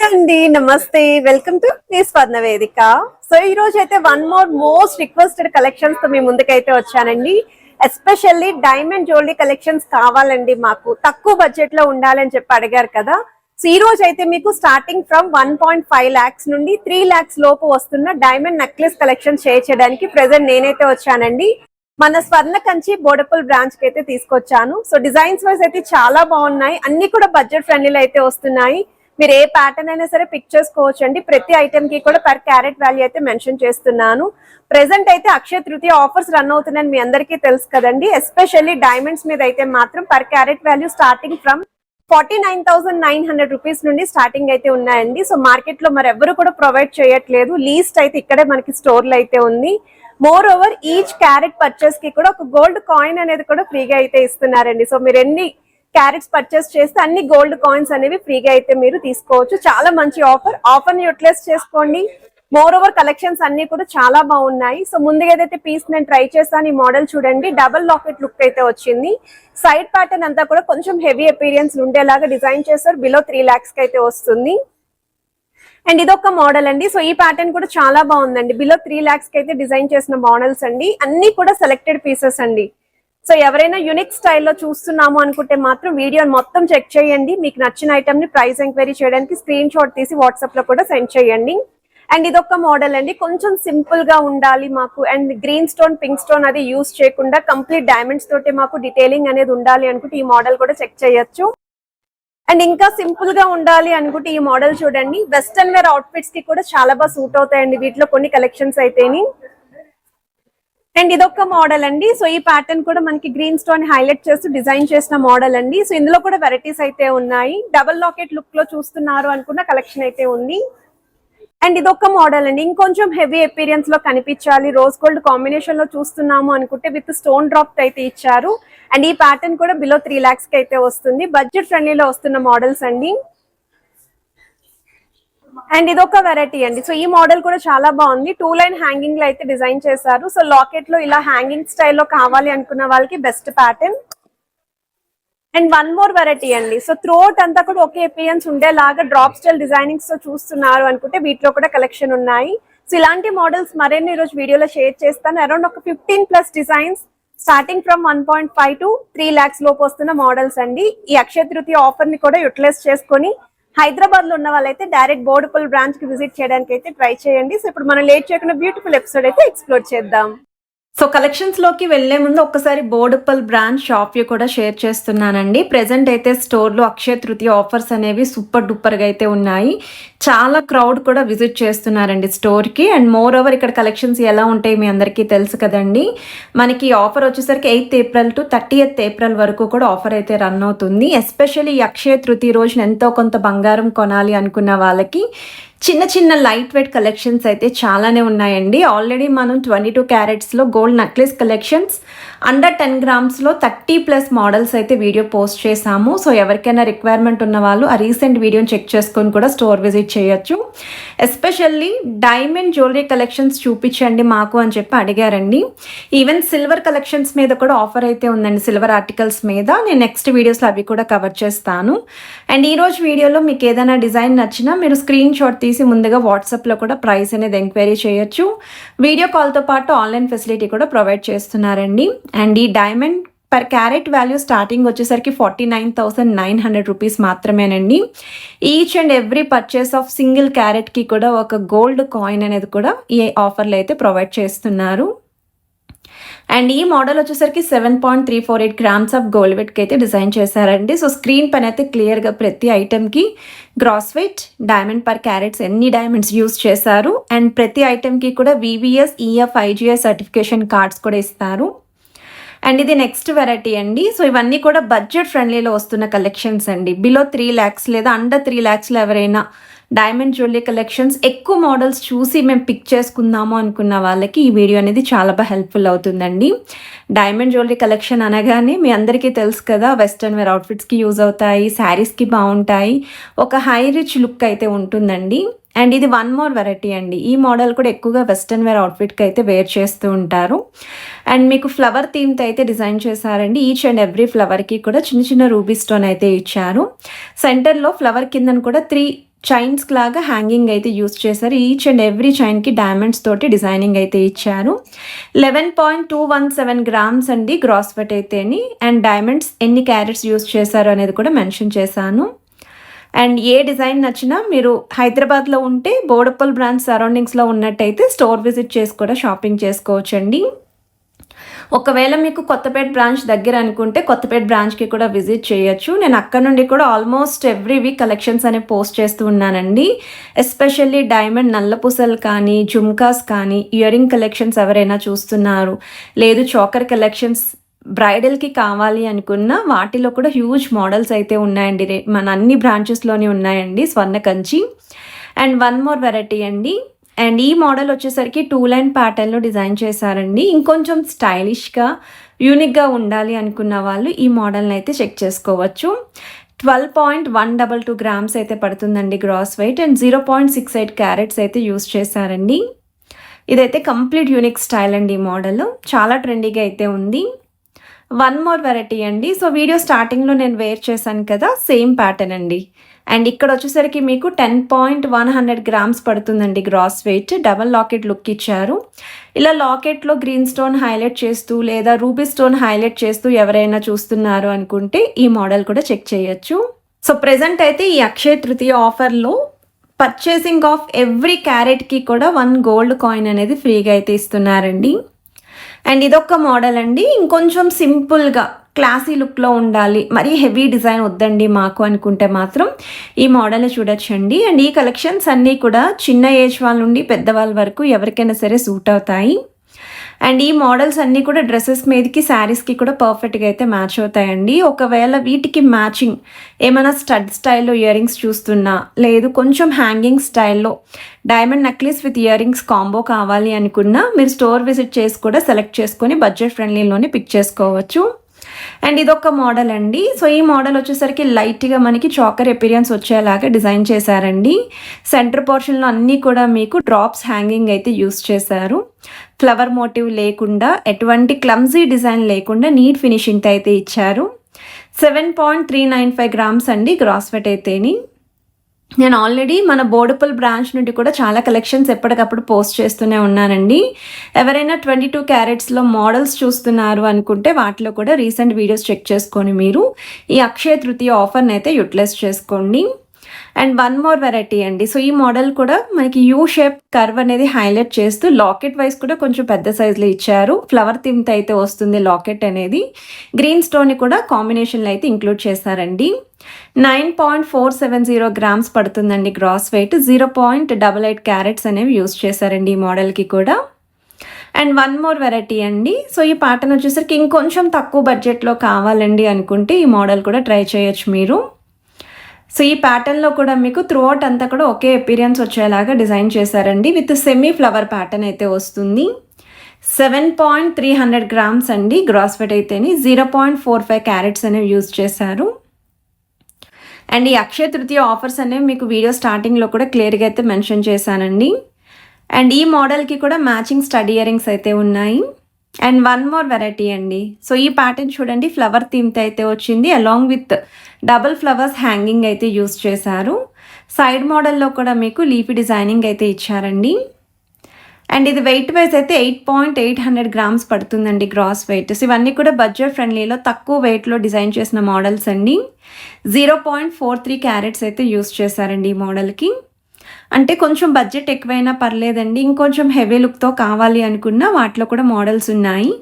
అండి నమస్తే welcome to me స్వర్ణ వేదిక. సో ఈ రోజు అయితే వన్ మోస్ట్ రిక్వెస్టెడ్ కలెక్షన్స్ తో మీ ముందుకైతే వచ్చానండి. ఎస్పెషల్లీ డైమండ్ జ్యువెలరీ కలెక్షన్స్ కావాలండి, మాకు తక్కువ బడ్జెట్ లో ఉండాలని చెప్పి అడిగారు కదా. సో ఈ రోజు అయితే మీకు స్టార్టింగ్ ఫ్రమ్ 1.5 lakhs నుండి 3 lakhs లోపు వస్తున్న డైమండ్ నెక్లెస్ కలెక్షన్ షేర్ చేయడానికి ప్రెసెంట్ నేనైతే వచ్చానండి. మన స్వర్ణ కంచి బోడపల్ బ్రాంచ్ కి అయితే తీసుకొచ్చాను. సో డిజైన్స్ వైజ్ అయితే చాలా బాగున్నాయి, అన్ని కూడా బడ్జెట్ ఫ్రెండ్లీలో అయితే వస్తున్నాయి. మీరు ఏ ప్యాటర్న్ అయినా సరే పిక్ చేసుకోవచ్చు అండి. ప్రతి ఐటమ్ కి కూడా పర్ క్యారెట్ వాల్యూ అయితే మెన్షన్ చేస్తున్నాను. ప్రెసెంట్ అయితే అక్షయ తృతీయ ఆఫర్స్ రన్ అవుతున్నాయని మీ అందరికీ తెలుసు కదండి. ఎస్పెషల్లీ డైమండ్స్ మీద అయితే మాత్రం per carat value starting from 49,900 rupees నుండి స్టార్టింగ్ అయితే ఉన్నాయండి. సో మార్కెట్ లో మరి ఎవరు కూడా ప్రొవైడ్ చేయట్లేదు. లీస్ట్ అయితే ఇక్కడే మనకి స్టోర్లో అయితే ఉంది. More over each carrot purchase కి కూడా ఒక గోల్డ్ కాయిన్ అనేది కూడా ఫ్రీగా అయితే ఇస్తున్నారండి. సో మీరు ఎన్ని క్యారెట్స్ పర్చేస్ చేస్తే అన్ని గోల్డ్ కాయిన్స్ అనేవి ఫ్రీగా అయితే మీరు తీసుకోవచ్చు. చాలా మంచి ఆఫర్ ని యూటిలైజ్ చేసుకోండి. మోర్ ఓవర్ కలెక్షన్స్ అన్ని కూడా చాలా బాగున్నాయి. సో ముందుగా ఏదైతే పీస్ నేను ట్రై చేస్తాను, ఈ మోడల్ చూడండి. డబల్ లాకెట్ లుక్ అయితే వచ్చింది. సైడ్ ప్యాటర్న్ అంతా కూడా కొంచెం హెవీ అపీరియన్స్ ఉండేలాగా డిజైన్ చేస్తారు. బిలో 3 lakhs కి అయితే వస్తుంది. అండ్ ఇదొక మోడల్ అండి. సో ఈ ప్యాటర్న్ కూడా చాలా బాగుందండి. బిలో 3 lakhs కి అయితే డిజైన్ చేసిన మోడల్స్ అండి. అన్ని కూడా సెలెక్టెడ్ పీసెస్ అండి. సో ఎవరైనా యూనిక్ స్టైల్లో చూస్తున్నాము అనుకుంటే మాత్రం వీడియోని మొత్తం చెక్ చేయండి. మీకు నచ్చిన ఐటమ్ ని ప్రైస్ ఎంక్వైరీ చేయడానికి స్క్రీన్ షాట్ తీసి వాట్సాప్ లో కూడా సెండ్ చేయండి. అండ్ ఇదొక మోడల్ అండి. కొంచెం సింపుల్ గా ఉండాలి మాకు, and green stone pink stone అది యూజ్ చేయకుండా కంప్లీట్ డైమండ్స్ తోటి మాకు డీటెయిలింగ్ అనేది ఉండాలి అనుకుంటే ఈ మోడల్ కూడా చెక్ చేయొచ్చు. అండ్ ఇంకా సింపుల్ గా ఉండాలి అనుకుంటే ఈ మోడల్ చూడండి. వెస్టర్న్ వేర్ అవుట్ఫిట్స్ కి కూడా చాలా బాగా సూట్ అవుతాయండి వీటిలో కొన్ని కలెక్షన్స్ అయితేని. అండ్ ఇదొక మోడల్ అండి. సో ఈ ప్యాటర్న్ కూడా మనకి గ్రీన్ స్టోన్ హైలైట్ చేస్తూ డిజైన్ చేసిన మోడల్ అండి. సో ఇందులో కూడా వెరైటీస్ అయితే ఉన్నాయి. డబల్ లాకెట్ లుక్ లో చూస్తున్నారు అనుకున్న కలెక్షన్ అయితే ఉంది. అండ్ ఇదొక మోడల్ అండి. ఇంకొంచెం హెవీ అపీరియన్స్ లో కనిపించాలి, రోజ్ గోల్డ్ కాంబినేషన్ లో చూస్తున్నాము అనుకుంటే విత్ స్టోన్ డ్రాప్ అయితే ఇచ్చారు. అండ్ ఈ ప్యాటర్న్ కూడా బిలో 3 lakhs కి అయితే వస్తుంది. బడ్జెట్ ఫ్రెండ్లీలో వస్తున్న మోడల్స్ అండి. అండ్ ఇదొక వెరైటీ అండి. సో ఈ మోడల్ కూడా చాలా బాగుంది. 2 line హ్యాంగింగ్ లో అయితే డిజైన్ చేశారు. సో లాకెట్ లో ఇలా హ్యాంగింగ్ స్టైల్లో కావాలి అనుకున్న వాళ్ళకి best pattern. And one more variety అండి. సో త్రోట్ అంతా కూడా ఒకే అపియరెన్స్ ఉండేలాగా డ్రాప్ స్టైల్ డిజైనింగ్స్ తో చూస్తున్నారు అనుకుంటే వీటిలో కూడా కలెక్షన్ ఉన్నాయి. సో ఇలాంటి మోడల్స్ మరిన్ని ఈ రోజు వీడియోలో షేర్ చేస్తాను. అరౌండ్ ఒక 15+ designs starting from 1.5 to 3 lakhs లోపు వస్తున్న మోడల్స్ అండి. ఈ అక్షయ తృతీయ ఆఫర్ ని కూడా యూటిలైజ్ చేసుకొని హైదరాబాద్ లో ఉన్న వాళ్ళైతే డైరెక్ట్ బోర్డుపల్ బ్రాంచ్ కి విజిట్ చేయడానికి అయితే ట్రై చేయండి. సో ఇప్పుడు మనం లేట్ చేయకుండా బ్యూటిఫుల్ ఎపిసోడ్ అయితే ఎక్స్ప్లోర్ చేద్దాం. సో కలెక్షన్స్ లోకి వెళ్లే ముందు ఒక్కసారి బోర్డుపల్ బ్రాంచ్ షాప్ వ్యూ కూడా షేర్ చేస్తున్నానండి. ప్రెసెంట్ అయితే స్టోర్ లో అక్షయ తృతీయ ఆఫర్స్ అనేవి సూపర్ డూపర్ గా అయితే ఉన్నాయి. చాలా క్రౌడ్ కూడా విజిట్ చేస్తున్నారండి స్టోర్ కి. అండ్ మోర్ ఓవర్ ఇక్కడ కలెక్షన్స్ ఎలా ఉంటాయి మీ అందరికీ తెలుసు కదండి. మనకి ఆఫర్ వచ్చేసరికి 8th April to 30th April వరకు కూడా ఆఫర్ అయితే రన్ అవుతుంది. ఎస్పెషల్లీ అక్షయ తృతీయ రోజున ఎంతో కొంత బంగారం కొనాలి అనుకున్న వాళ్ళకి చిన్న చిన్న లైట్ వెయిట్ కలెక్షన్స్ అయితే చాలానే ఉన్నాయండి. ఆల్రెడీ మనం 22 carats లో gold necklace collections under 10 grams లో 30+ మోడల్స్ అయితే వీడియో పోస్ట్ చేసాము. సో ఎవరికైనా రిక్వైర్మెంట్ ఉన్న వాళ్ళు ఆ రీసెంట్ వీడియోని చెక్ చేసుకొని కూడా స్టోర్ విజిట్ చేయొచ్చు. ఎస్పెషల్లీ డైమండ్ జ్యువెలరీ కలెక్షన్స్ చూపించండి మాకు అని చెప్పి అడిగారండి. ఈవెన్ సిల్వర్ కలెక్షన్స్ మీద కూడా ఆఫర్ అయితే ఉందండి. సిల్వర్ ఆర్టికల్స్ మీద నేను నెక్స్ట్ వీడియోస్లో అవి కూడా కవర్ చేస్తాను. అండ్ ఈరోజు వీడియోలో మీకు ఏదైనా డిజైన్ నచ్చినా మీరు స్క్రీన్ షాట్ తీసి ముందుగా వాట్సాప్లో కూడా ప్రైస్ అనేది ఎంక్వైరీ చేయొచ్చు. వీడియో కాల్తో పాటు ఆన్లైన్ ఫెసిలిటీ కూడా ప్రొవైడ్ చేస్తున్నారండి. అండ్ ఈ diamond per carat value starting వచ్చేసరికి 49,900 రూపీస్ మాత్రమేనండి. Each and every purchase of single క్యారెట్కి కూడా ఒక గోల్డ్ కాయిన్ అనేది కూడా ఈ ఆఫర్లో అయితే ప్రొవైడ్ చేస్తున్నారు. అండ్ ఈ మోడల్ వచ్చేసరికి 7.348 grams ఆఫ్ గోల్డ్ వెయిట్కి అయితే డిజైన్ చేశారండి. సో స్క్రీన్ పైన అయితే క్లియర్గా ప్రతి ఐటెంకి gross weight, diamond per carats ఎన్ని డైమండ్స్ యూస్ చేశారు, అండ్ ప్రతి ఐటెంకి కూడా VVS, EF, IGI certification cards కూడా ఇస్తారు. అండ్ ఇది నెక్స్ట్ వెరైటీ అండి. సో ఇవన్నీ కూడా బడ్జెట్ ఫ్రెండ్లీలో వస్తున్న కలెక్షన్స్ అండి. బిలో 3 lakhs లేదా అండర్ 3 lakhsలో ఎవరైనా డైమండ్ జ్యువెలరీ కలెక్షన్స్ ఎక్కువ మోడల్స్ చూసి మేము పిక్ చేసుకుందాము అనుకున్న వాళ్ళకి ఈ వీడియో అనేది చాలా బాగా హెల్ప్ఫుల్ అవుతుందండి. డైమండ్ జ్యువెలరీ కలెక్షన్ అనగానే మీ అందరికీ తెలుసు కదా, వెస్టర్న్ వేర్ అవుట్ఫిట్స్కి యూజ్ అవుతాయి, శారీస్కి బాగుంటాయి, ఒక హై రిచ్ లుక్ అయితే ఉంటుందండి. అండ్ ఇది వన్ మోర్ వెరైటీ అండి. ఈ మోడల్ కూడా ఎక్కువగా వెస్టర్న్ వేర్ అవుట్ఫిట్కి అయితే వేర్ చేస్తూ ఉంటారు. అండ్ మీకు ఫ్లవర్ థీమ్తో అయితే డిజైన్ చేశారండి. ఈచ్ అండ్ ఎవ్రీ ఫ్లవర్కి కూడా చిన్న చిన్న రూబీ స్టోన్ అయితే ఇచ్చారు. సెంటర్లో ఫ్లవర్ కిందను కూడా 3 చైన్స్ లాగా హ్యాంగింగ్ అయితే యూస్ చేశారు. ఈచ్ అండ్ ఎవ్రీ చైన్కి డైమండ్స్ తోటి డిజైనింగ్ అయితే ఇచ్చారు. 11.217 గ్రామ్స్ అండి గ్రాస్ వెయిట్ అయితేని. అండ్ డైమండ్స్ ఎన్ని క్యారెట్స్ యూస్ చేశారు అనేది కూడా మెన్షన్ చేశాను. అండ్ ఏ డిజైన్ నచ్చినా మీరు హైదరాబాద్లో ఉంటే బోడుప్పల్ బ్రాంచ్ సరౌండింగ్స్లో ఉన్నట్టయితే స్టోర్ విజిట్ చేసి కూడా షాపింగ్ చేసుకోవచ్చండి. ఒకవేళ మీకు కొత్తపేట బ్రాంచ్ దగ్గర అనుకుంటే కొత్తపేట బ్రాంచ్కి కూడా విజిట్ చేయొచ్చు. నేను అక్కడ నుండి కూడా ఆల్మోస్ట్ ఎవ్రీ వీక్ కలెక్షన్స్ అనేవి పోస్ట్ చేస్తూ ఉన్నానండి. ఎస్పెషల్లీ డైమండ్ నల్లపూసలు కానీ, జుమ్కాస్ కానీ, ఇయర్ రింగ్ కలెక్షన్స్ ఎవరైనా చూస్తున్నారు, లేదు చోకర్ కలెక్షన్స్ బ్రైడల్కి కావాలి అనుకున్న వాటిలో కూడా హ్యూజ్ మోడల్స్ అయితే ఉన్నాయండి. మన అన్ని బ్రాంచెస్లోనే ఉన్నాయండి స్వర్ణ Kanchi. And one more variety అండి. అండ్ ఈ మోడల్ వచ్చేసరికి 2 లైన్ ప్యాటర్న్లో డిజైన్ చేశారండి. ఇంకొంచెం స్టైలిష్గా యూనిక్గా ఉండాలి అనుకున్న వాళ్ళు ఈ మోడల్ని అయితే చెక్ చేసుకోవచ్చు. 12.122 గ్రామ్స్ అయితే పడుతుందండి గ్రాస్ వెయిట్. అండ్ 0.68 క్యారెట్స్ అయితే యూస్ చేశారండి. ఇదైతే కంప్లీట్ యూనిక్ స్టైల్ అండి. ఈ మోడల్ చాలా ట్రెండీగా అయితే ఉంది. వన్ మోర్ వెరైటీ అండి. సో వీడియో స్టార్టింగ్లో నేను వేర్ చేశాను కదా, సేమ్ ప్యాటర్న్ అండి. అండ్ ఇక్కడ వచ్చేసరికి మీకు 10.100 గ్రామ్స్ పడుతుందండి gross weight. Double locket look ఇచ్చారు. ఇలా లాకెట్లో గ్రీన్ స్టోన్ హైలైట్ చేస్తూ లేదా రూబీ స్టోన్ హైలైట్ చేస్తూ ఎవరైనా చూస్తున్నారు అనుకుంటే ఈ మోడల్ కూడా చెక్ చేయొచ్చు. సో ప్రెజెంట్ అయితే ఈ అక్షయ తృతీయ ఆఫర్లో పర్చేసింగ్ ఆఫ్ ఎవ్రీ క్యారెట్కి కూడా 1 గోల్డ్ కాయిన్ అనేది ఫ్రీగా అయితే ఇస్తున్నారండి. అండ్ ఇదొక మోడల్ అండి. ఇంకొంచెం సింపుల్గా క్లాసీ లుక్లో ఉండాలి, మరీ హెవీ డిజైన్ వద్దండి మాకు అనుకుంటే మాత్రం ఈ మోడల్ చూడొచ్చండి. అండ్ ఈ కలెక్షన్స్ అన్నీ కూడా చిన్న ఏజ్ వాళ్ళ నుండి పెద్దవాళ్ళ వరకు ఎవరికైనా సరే సూట్ అవుతాయి. అండ్ ఈ మోడల్స్ అన్నీ కూడా డ్రెస్సెస్ మీదకి, శారీస్కి కూడా పర్ఫెక్ట్గా అయితే మ్యాచ్ అవుతాయండి. ఒకవేళ వీటికి మ్యాచింగ్ ఏమైనా స్టడ్ స్టైల్లో ఇయర్ రింగ్స్ చూస్తున్నా, లేదు కొంచెం హ్యాంగింగ్ స్టైల్లో diamond necklace with ear rings combo కావాలి అనుకున్నా మీరు స్టోర్ విజిట్ చేసి కూడా సెలెక్ట్ చేసుకొని బడ్జెట్ ఫ్రెండ్లీలోనే పిక్ చేసుకోవచ్చు. అండ్ ఇదొక మోడల్ అండి. సో ఈ మోడల్ వచ్చేసరికి లైట్గా మనకి చాకర్ ఎపీరియన్స్ వచ్చేలాగా డిజైన్ చేశారండి. సెంటర్ పోర్షన్లో అన్నీ కూడా మీకు డ్రాప్స్ హ్యాంగింగ్ అయితే యూస్ చేశారు. ఫ్లవర్ మోటివ్ లేకుండా, ఎటువంటి క్లమ్జీ డిజైన్ లేకుండా నీట్ ఫినిషింగ్ అయితే ఇచ్చారు. 7.395 గ్రామ్స్ అండి గ్రాస్ వెయిట్ అయితేని. నేను ఆల్రెడీ మన బోడుప్పల్ బ్రాంచ్ నుండి కూడా చాలా కలెక్షన్స్ ఎప్పటికప్పుడు పోస్ట్ చేస్తూనే ఉన్నానండి. ఎవరైనా 22 క్యారెట్స్లో మోడల్స్ చూస్తున్నారు అనుకుంటే వాటిలో కూడా రీసెంట్ వీడియోస్ చెక్ చేసుకొని మీరు ఈ అక్షయ తృతీయ ఆఫర్ని అయితే యూటిలైజ్ చేసుకోండి. అండ్ వన్ మోర్ వెరైటీ అండి. సో ఈ మోడల్ కూడా మనకి యూ షేప్ కర్వ్ అనేది హైలైట్ చేస్తూ లాకెట్ వైజ్ కూడా కొంచెం పెద్ద సైజులో ఇచ్చారు. ఫ్లవర్ థీమ్తో అయితే వస్తుంది లాకెట్ అనేది. గ్రీన్ స్టోన్ కూడా కాంబినేషన్లో అయితే ఇంక్లూడ్ చేశారండి. 9.470 గ్రామ్స్ పడుతుందండి గ్రాస్ వెయిట్. 0.88 క్యారెట్స్ అనేవి యూస్ చేశారండి ఈ మోడల్కి కూడా. అండ్ వన్ మోర్ వెరైటీ అండి. సో ఈ ప్యాటర్న్ వచ్చేసరికి ఇంకొంచెం తక్కువ బడ్జెట్లో కావాలండి అనుకుంటే ఈ మోడల్ కూడా ట్రై చేయొచ్చు మీరు. సో ఈ ప్యాటర్న్లో కూడా మీకు త్రూఅవుట్ అంతా కూడా ఒకే అపీరియన్స్ వచ్చేలాగా డిజైన్ చేశారండి. విత్ సెమీ ఫ్లవర్ ప్యాటర్న్ అయితే వస్తుంది. 7.300 గ్రామ్స్ అండి గ్రాస్ వెయిట్ అయితేని. 0.45 క్యారెట్స్ అనేవి యూజ్ చేశారు. అండ్ ఈ అక్షయ తృతీయ ఆఫర్స్ అనేవి మీకు వీడియో స్టార్టింగ్లో కూడా క్లియర్గా అయితే మెన్షన్ చేశానండి. అండ్ ఈ మోడల్కి కూడా మ్యాచింగ్ స్టడ్ ఇయర్ రింగ్స్ అయితే ఉన్నాయి. అండ్ వన్ మోర్ వెరైటీ అండి. సో ఈ ప్యాటర్న్ చూడండి, ఫ్లవర్ థీమ్తో అయితే వచ్చింది. Along with double flowers hanging అయితే యూస్ చేశారు. సైడ్ మోడల్లో కూడా మీకు లీఫీ డిజైనింగ్ అయితే ఇచ్చారండి. అండ్ ఇది వెయిట్ వైజ్ అయితే 8.800 గ్రామ్స్ పడుతుందండి గ్రాస్ వెయిట్. సో ఇవన్నీ కూడా బడ్జెట్ ఫ్రెండ్లీలో తక్కువ వెయిట్లో డిజైన్ చేసిన మోడల్స్ అండి. 0.43 క్యారెట్స్ అయితే యూస్ చేశారండి ఈ మోడల్కి. అంటే కొంచెం బడ్జెట్ ఎక్కువైనా పర్లేదండి, ఇంకొంచెం హెవీ లుక్తో కావాలి అనుకున్న వాటిలో కూడా మోడల్స్ ఉన్నాయి.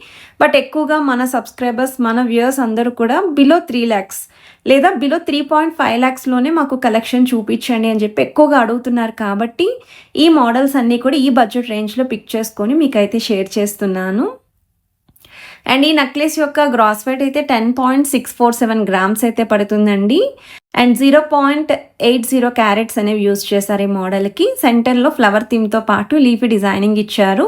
బట్ ఎక్కువగా మన సబ్స్క్రైబర్స్, మన వ్యూయర్స్ అందరూ కూడా బిలో 3 lakhs లేదా బిలో 3.5 lakhsలోనే మాకు కలెక్షన్ చూపించండి అని చెప్పి ఎక్కువగా అడుగుతున్నారు. కాబట్టి ఈ మోడల్స్ అన్నీ కూడా ఈ బడ్జెట్ రేంజ్లో పిక్ చేసుకొని మీకైతే షేర్ చేస్తున్నాను. అండ్ ఈ నెక్లెస్ యొక్క గ్రాస్ వెయిట్ అయితే 10.647 గ్రామ్స్ అయితే పడుతుందండి. అండ్ 0.80 క్యారెట్స్ అనేవి యూజ్ చేశారు ఈ మోడల్కి. సెంటర్లో ఫ్లవర్ థీమ్తో పాటు లీఫీ డిజైనింగ్ ఇచ్చారు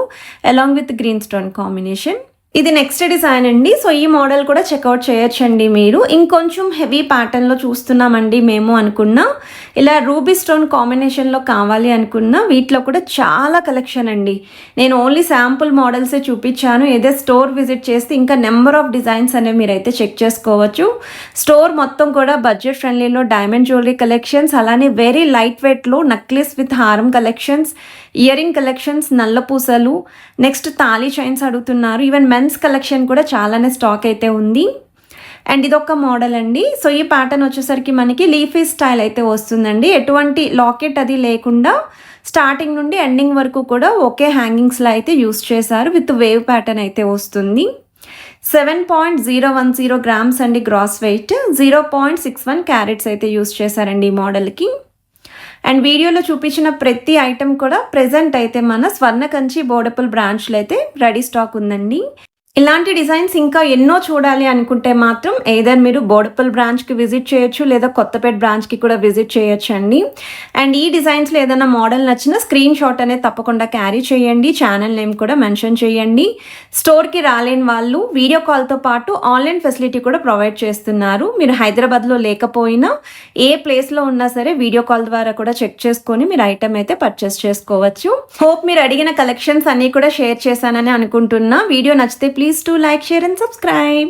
along with green stone combination. ఇది నెక్స్ట్ డిజైన్ అండి. సో ఈ మోడల్ కూడా చెక్అవుట్ చేయొచ్చండి మీరు. ఇంకొంచెం హెవీ ప్యాటర్న్లో చూస్తున్నామండి మేము అనుకున్నా, ఇలా రూబీ స్టోన్ కాంబినేషన్లో కావాలి అనుకున్నా వీటిలో కూడా చాలా కలెక్షన్ అండి. నేను ఓన్లీ శాంపుల్ మోడల్సే చూపించాను. ఏదో స్టోర్ విజిట్ చేస్తే ఇంకా నెంబర్ ఆఫ్ డిజైన్స్ అనేవి మీరైతే చెక్ చేసుకోవచ్చు. స్టోర్ మొత్తం కూడా బడ్జెట్ ఫ్రెండ్లీలో డైమండ్ జ్యువెలరీ కలెక్షన్స్, అలానే వెరీ లైట్ వెయిట్లో నెక్లెస్ విత్ హారం కలెక్షన్స్, ఇయర్ రింగ్ కలెక్షన్స్, నల్ల పూసలు, నెక్స్ట్ తాళీ చైన్స్ అడుగుతున్నారు. ఈవెన్ మెన్స్ కలెక్షన్ కూడా చాలానే స్టాక్ అయితే ఉంది. అండ్ ఇదొక మోడల్ అండి. సో ఈ ప్యాటర్న్ వచ్చేసరికి మనకి లీఫీ స్టైల్ అయితే వస్తుందండి. ఎటువంటి లాకెట్ అది లేకుండా స్టార్టింగ్ నుండి ఎండింగ్ వరకు కూడా ఒకే హ్యాంగింగ్స్లో అయితే యూస్ చేశారు. విత్ వేవ్ ప్యాటర్న్ అయితే వస్తుంది. 7.010 గ్రామ్స్ అండి గ్రాస్ వెయిట్, 0.61 క్యారెట్స్ అయితే యూస్ చేశారండి ఈ మోడల్కి. అండ్ వీడియోలో చూపించిన ప్రతి ఐటెం కూడా ప్రెజెంట్ అయితే మన స్వర్ణకంచి బోర్డపల్ బ్రాంచ్లో అయితే రెడీ స్టాక్ ఉందండి. ఇలాంటి డిజైన్స్ ఇంకా ఎన్నో చూడాలి అనుకుంటే మాత్రం ఏదర్ మీరు బోర్డపల్ బ్రాంచ్కి విజిట్ చేయొచ్చు, లేదా కొత్తపేట బ్రాంచ్కి కూడా విజిట్ చేయొచ్చు అండి. అండ్ ఈ డిజైన్స్లో ఏదైనా మోడల్ నచ్చిన స్క్రీన్ షాట్ అనేది తప్పకుండా క్యారీ చేయండి. ఛానల్ నేమ్ కూడా మెన్షన్ చేయండి. స్టోర్కి రాలేని వాళ్ళు వీడియో కాల్తో పాటు ఆన్లైన్ ఫెసిలిటీ కూడా ప్రొవైడ్ చేస్తున్నారు. మీరు హైదరాబాద్లో లేకపోయినా ఏ ప్లేస్లో ఉన్నా సరే వీడియో కాల్ ద్వారా కూడా చెక్ చేసుకొని మీరు ఐటమ్ అయితే పర్చేస్ చేసుకోవచ్చు. హోప్ మీరు అడిగిన కలెక్షన్స్ అన్నీ కూడా షేర్ చేశానని అనుకుంటున్నా. వీడియో నచ్చితే please do like, share and subscribe.